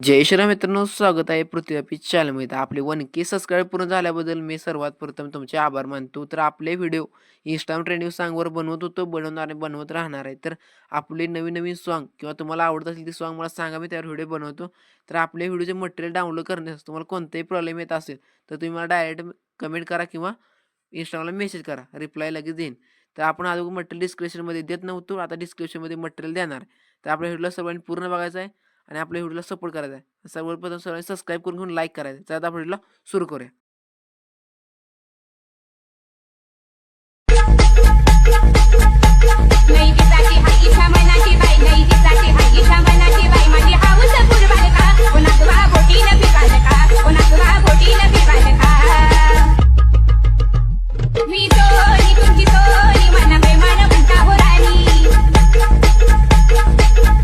जय श्रीराम मित्रांनो, स्वागत आहे पृथ्वी आपली चॅनलमध्ये. आपले 1K सबस्क्राईब पूर्ण झाल्याबद्दल मी सर्वात प्रथम तुमचे आभार मानतो. तर आपले व्हिडिओ Instagram ट्रेंडिंग सॉन्गवर बनवत होतो, बनवणार आणि बनवत राहणार आहे. तर आपले नवीन-नवीन सॉन्ग किंवा तुम्हाला आवडत असेल ते सॉन्ग मला सांगा, मी त्यावर व्हिडिओ बनवतो. तर आपले व्हिडिओचे मटेरियल डाउनलोड करण्यास तुम्हाला कोणताही प्रॉब्लेम येत असेल, तर तुम्ही मला डायरेक्ट कमेंट करा किंवा Instagramला मेसेज करा. रिप्लाय लगेच देईन. तर आपण अगोदर मटेरियल डिस्क्रिप्शनमध्ये देत नव्हतो, आता डिस्क्रिप्शनमध्ये मटेरियल देणार आहे. तर आपल्या व्हिडिओला सर्वांनी पूर्ण बघायचं आहे आणि आपल्या व्हिडिओला सपोर्ट करायचा आहे. सर्वप्रथम सर्वांनी सबस्क्राईब करून घेऊन लाईक करायचं. तर आता आपण व्हिडिओला सुरू करूया. नाही दिसाची हाय इच्छा मनाची बाई नाही दिसाची हाय इच्छा मनाची बाई माझी हाऊस पुरवाल का कोणाकवा बोटीनं फिरवाल का कोणाकवा बोटीनं फिरवाल का मी सोनी तुमची सोनी मन प्रेमान म्हणता हो राणी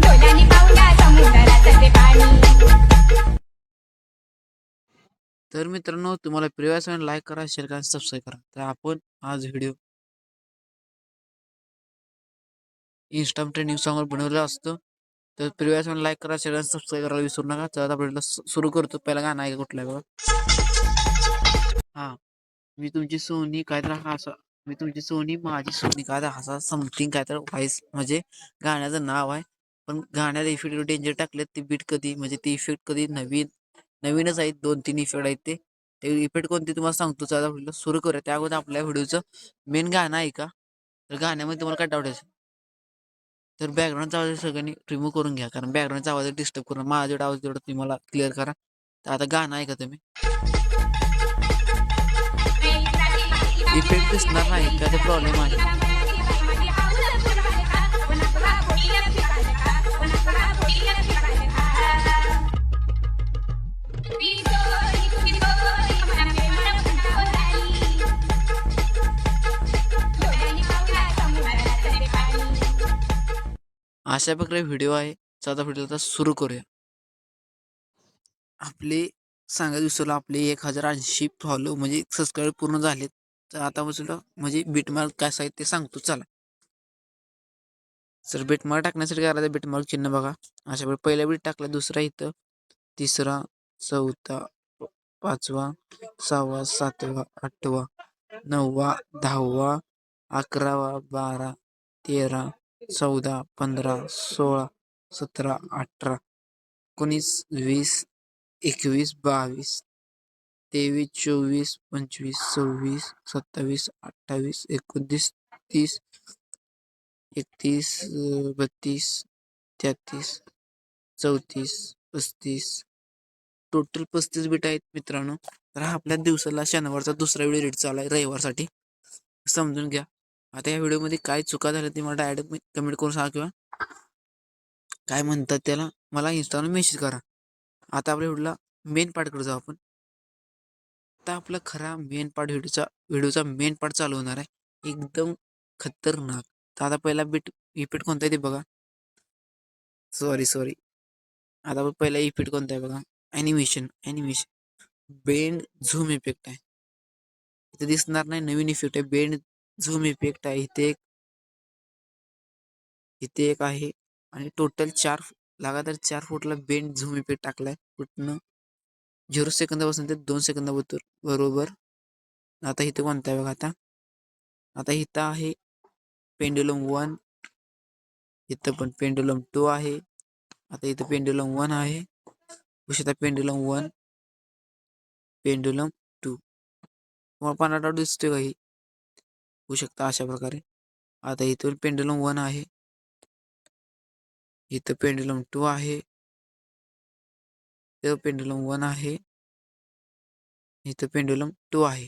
डोळ्यांनी पाहुणा समुद्राचं ते पाणी. तर मित्रांनो, तुम्हाला प्रिव्हियस लाईक करा, शेअर करा, सबस्क्राईब करा. तर आपण आज व्हिडिओ Instagram ट्रेंडिंग सॉन्गवर बनवलेला असतो. तर प्रिव्हियस लाईक करा, शेअर करा, सबस्क्राईब करायला विसरू नका. तर आता आपल्याला सुरू करतो. पहिला गाणं आहे कुठलं आहे बघा. हां. मी तुमची सोनी काय तर हसा मी तुमची सोनी माझी सोनी काय तर हसा समथिंग काय तर व्हॉइस म्हणजे गाण्याचं नाव आहे. पण गाण्यात इफेक्ट डेंजर टाकलेत. ते बीट कधी म्हणजे ते इफेक्ट कधी नवीनच आहेत. 2-3 इफेक्ट आहेत ते. ते इफेक्ट कोणते तुम्हाला सांगतो. चला व्हिडिओ सुरू करूया. त्या अगोदर आपल्या व्हिडिओचं मेन गाणं आहे का? तर गाण्यामध्ये तुम्हाला काय डाऊट आहे? तर बॅकग्राऊंडचा आवाज सगळ्यांनी रिमूव्ह करून घ्या. कारण बॅकग्राऊंडचा आवाज डिस्टर्ब करून माझा जेवढा आवाज तेवढा तुम्हाला क्लिअर करा. तर आता गाणं आहे का तुम्ही? नाही दिसाची हाय इच्छा इफेक्ट मनाची दिसणार बाई नाही नाही का? ते दिसाची प्रॉब्लेम हाय आहे. इच्छा मनाची बाई माझी हाऊस पुरवाल का कोणाकवा बोटीनं फिरवाल का कोणाकवा बोटीनं फिरवाल का मी सोनी तुमची सोनी मन प्रेमान म्हणता हो राणी डोळ्यांनी पाहुणा समुद्राचं ते पाणी. अशा प्रकारे व्हिडिओ आहे. चला व्हिडिओ आता सुरू करूया. आपले सांगायचं विसरलो, आपले 1080 फॉलो म्हणजे सबस्क्राईब पूर्ण झालेत. तर आता बसलो म्हणजे बीटमार्क काय आहे ते सांगतो चला. सर बीटमार्क टाकण्यासाठी काय करायचं, बीटमार्क चिन्ह बघा. अशा प्रकारे पहिला बीट टाकला, दुसरा इथं, तिसरा, चौथा, पाचवा, 6वा, 7वा, 8वा, 9वा, 10वा, 11वा, 12, 13, 14, 15, 16, 17, 18, 19, 20, 21, 22, 23, 24, 25, 26, 27, 28, 29, 30, 31, 32, 33, 34, 35, टोटल 35 बीट आहेत मित्रांनो. तर हा आपल्या दिवसाला शनिवारचा दुसरा व्हिडिओ एडिट चालू आहे रविवारसाठी, समजून घ्या. आता या व्हिडिओमध्ये काय चुका झाल्या ते मला डायरेक्ट कमेंट करून सांगा किंवा काय म्हणतात त्याला मला इंस्टाला मेसेज करा. आता आपल्या मेन पार्टकडे जाऊ आपण. आता आपला खरा मेन पार्ट व्हिडिओचा मेन पार्ट चालू होणार आहे, एकदम खतरनाक. तर आता पहिला बीट इफेक्ट कोणता आहे ते बघा. सॉरी. आता आपण पहिला इफेक्ट कोणता आहे बघा. ॲनिमेशन बेंड झूम इफेक्ट आहे. इथे दिसणार नाही, नवीन इफेक्ट आहे. बेंड झूम इफेक्ट आहे. इथे एक आहे आणि टोटल 4 फुटला बेंड झूम इफेक्ट टाकलाय. कुठनं 0 सेकंदापासून ते 2 बरोबर. आता इथे कोणता आहे बघा. आता इथं आहे पेंडुलम 1, इथं पण पेंडुलम 2 आहे. आता इथं पेंडुलम 1 आहे. उशिता पेंडुलम 1, पेंडुलम 2. तुम्हाला पानाटा दिसतोय का? होऊ शकता अशा प्रकारे. आता इथून पेंडुलम 1 आहे, इथं पेंडुलम 2 आहे, इथं पेंडुलम 1 आहे, इथं पेंडुलम 2 आहे.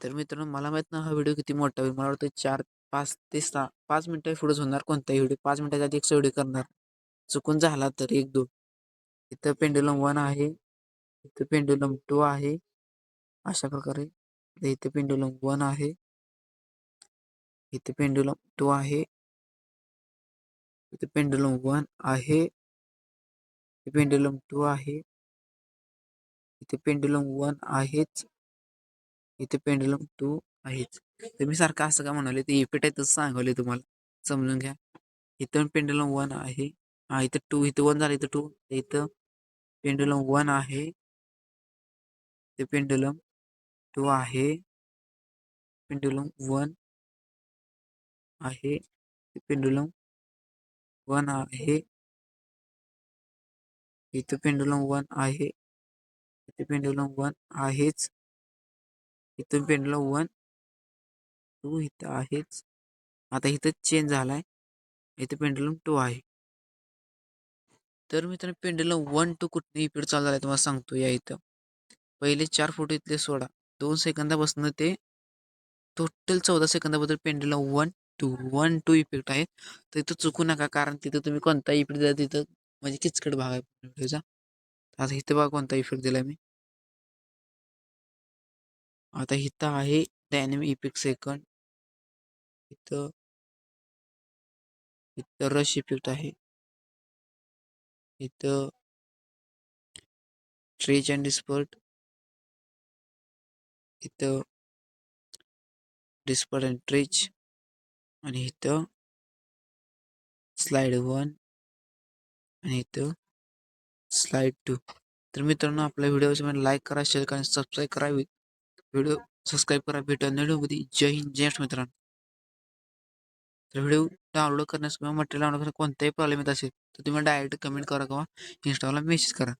तर मित्रांनो, मला माहित ना हा व्हिडिओ किती मोठा होईल. मला वाटतं 5 ते 6 5 मिनिटं पुढेच होणार कोणताही व्हिडिओ. 5 मिनिटाच्या आधी एक व्हिडिओ करणार. चुकून झाला तर 1-2. इथं पेंडुलम 1 आहे, इथं पेंडुलम 2 आहे. अशा प्रकारे इथे पेंडुलम 1 आहे, इथे पेंडुलम 2 आहे, इथे पेंडुलम 1 आहे, इथे पेंडुलम 2 आहे, इथे पेंडुलम 1 आहेच, इथे पेंडुलम 2 आहेच. तर मी सारखं असं का म्हणाले, ते इफेक्ट आहे तसं सांगवले तुम्हाला, समजून घ्या. इथं पेंडुलम 1 आहे इथं 2 इथं 1 झालं, इथं 2 इथं पेंडुलम 1 आहे, ते पेंडुलम 2 आहे, पेंडुलम 1 आहे, ते पेंडुलम 1 आहे, इथं पेंडुलम 1 आहे, इथे पेंडुलम 1 आहेच, इथं पेंडुलम 1 2 इथं आहेच. आता इथं चेंज झालाय, इथे पेंडुलम 2 आहे. तर मित्रांनो पेंडुलम 1 टू कुठे इफेक्ट चालू झालाय तुम्हाला सांगतो. या इथं पहिले 4 फोटो इथले सोडा, 2 सेकंदापासून ते टोटल 14 सेकंदाबद्दल पेंडुलम 1 टू इफेक्ट आहे. तर इथं चुकू नका, कारण तिथं तुम्ही कोणता इफेक्ट दिला तिथं म्हणजे किचकट भाग आहे व्हिडिओचा. आता इथं बघा कोणता इफेक्ट दिला मी. आता इथं आहे डायनॅमिक इफेक्ट सेकंड, इथं रश इफेक्ट आहे, इथं स्ट्रेच अँड डिस्पर्ट, इथं डिस्पर्ट अँड ट्रेच, आणि इथं स्लाइड 1 आणि इथं स्लाइड 2. तर मित्रांनो आपल्या व्हिडिओ लाईक करा, शेअर करा, सबस्क्राईब करा. व्हिडिओ सबस्क्राईब करा. भेटूया व्हिडिओमध्ये. जय हिंद, जय महाराष्ट्र मित्रांनो. तर व्हिडिओ डाउनलोड करण्यास किंवा मटेरियल डाउनलोड करण्यास कोणताही प्रॉब्लेम येत असेल तर तुम्ही डायरेक्ट कमेंट करा किंवा इंस्टाला मेसेज करा.